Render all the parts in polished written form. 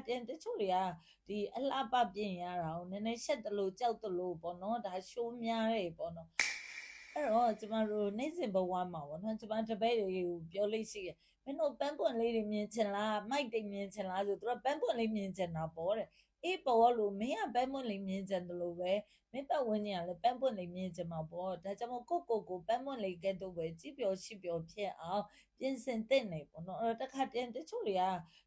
တင်တချို့တွေကဒီအလှပပြင်ရတာကိုနည်းနည်းရှက်တလို့ကြောက်တလို့ပေါ့နော်ဒါရှိုးများတယ်ပေါ့နော်အဲ့တော့ကျမတို့နေ့စဉ်ဘဝမှာပေါ့နော်ကျမတပည့်တွေကိုပြောလို့ရှိတယ်မင်းတို့ပန်းပွင့်လေးတွေမြင်ချင်လားမိုက်တွေမြင်ချင်လားဆိုသူကပန်းပွင့်လေးမြင်ချင်တာပေါ့တဲ့အေးပေါ်လို့မင်းကပန်းပွင့်လေးမြင်ချင်တယ်လို့ပဲမင်းပတ်ဝန်းကျင်ကလည်းပန်းပွင့်လေးမြင်ချင်မှာပေါ့ဒါကြောင့်မို့ကိုပန်းပွင့်လေးကဲတော့ပဲကြည်ပျော်ရှိပျော်ဖြစ်အောင်ပြင်ဆင်တဲ့နေပေါ့နော်အဲ့တော့တခါတည်းတချို့တွေက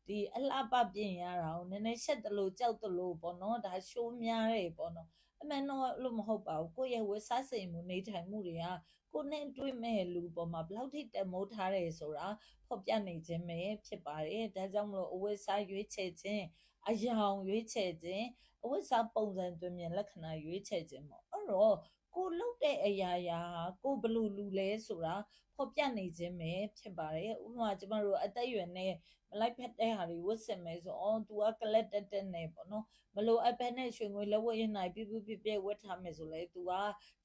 ဒီအလှပပြင်ရတာကိုနည်းနည်းရှက်တလို့ကြောက်တလို့ပေါ့နော်ဒါရှိုးများတယ်ပေါ့နော်အမှန်တော့လို့မဟုတ်ပါဘူးကိုယ့်ရဲ့ဝတ်စားစိမ်မှုနေထိုင်မှုတွေကကိုနဲ့တွေ့မဲ့လူပေါ်မှာဘယ်လောက်ထိတန်မိုးထားတယ်ဆိုတာဖော်ပြနေခြင်းပဲဖြစ်ပါတယ်ဒါကြောင့်မလို့အဝတ်စားရွေးချယ်ခြင်းအယောင်ရွေးချယ်ခြင်းအဝတ်စားပုံစံတွင်မြင်လက္ခဏာရွေးချယ်ခြင်းပေါ့အဲ့တော့ကိုလုတ်တဲ့အရာရာကိုဘလူလူလဲဆိုတာဖော်ပြနေခြင်းပဲဖြစ်ပါတယ်ဥပမာကျမတို့အသက်အရွယ်နဲ့မလိုက်ဖက်တဲ့ဟာတွေဝတ်ဆင်မယ်ဆိုအော် तू ကကလက်တက်တက်နေပေါ့နော်မလို့အပ်ပဲနဲ့ရွှေငွေလက်ဝတ်ရင်နိုင်ပြပြဝတ်ထားမယ်ဆိုလဲ तू က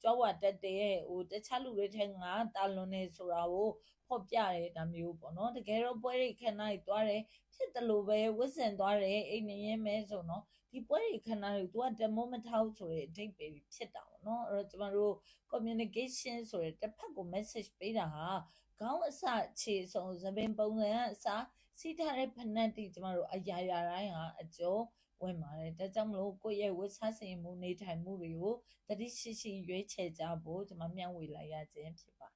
ကြွားဝါတက်တဲ့ဟိုတခြားလူတွေထဲငါတာလွန်နေဆိုတာကိုဖော်ပြတယ်ဒါမျိုးပေါ့နော်တကယ်တော့ပွဲတွေခဏတွေသွားတယ်ဖြစ်တယ်လို့ပဲဝတ်ဆင်သွားတယ်အိမ်နေရင်မဲဆိုတော့ဒီပွဲတွေခဏတွေ तू ကတမိုးမထောက်ဆိုတဲ့အဓိပ္ပာယ်ဖြစ်တာပေါ့နော်အဲ့တော့ကျမတို့ communication ဆိုတဲ့တစ်ဖက်ကို message ပေးတာဟာခေါင်းအစခြေဆုံးသပင်ပုံစံအစစီးထားတဲ့ဖက်နှက်တိကျမတို့အရာရာတိုင်းဟာအကျော်ဝင်ပါတယ်ဒါကြောင့်မလို့ကိုယ့်ရဲ့ဝတ်စားစိမ်မှုနေထိုင်မှုတွေကိုတတိရှိရှိရွေးချယ်ကြဖို့ကျွန်မမျှဝေလိုက်ရခြင်းဖြစ်ပါ